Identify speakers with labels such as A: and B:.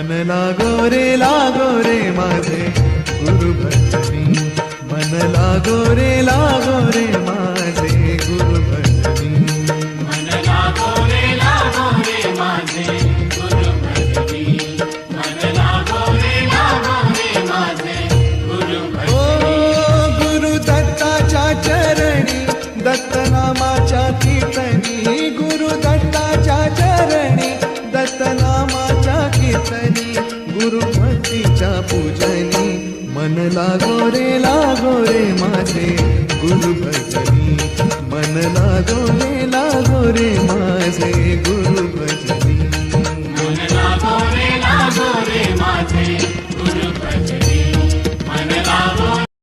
A: मन लागो रे माझे गुरु भजनी, मन लागो रे माझे गुरु भजनी,
B: मन लागो रे माझे गुरु भजनी, मन लागो रे माझे गुरु भजनी.
A: ओ गुरु दत्ताच्या चरणी दत्तनामाच्या कीर्तनी, गुरु दत्ताच्या चरणी दत्तनामाच्या कीर्तनी, गुरु भक्तीच्या पूजनी, मन लागो रे माझे गुरु भजनी, मन लागो रे माझे गुरु भजनी,
B: मन लागो रे माझे गुरु भजनी, मन लागो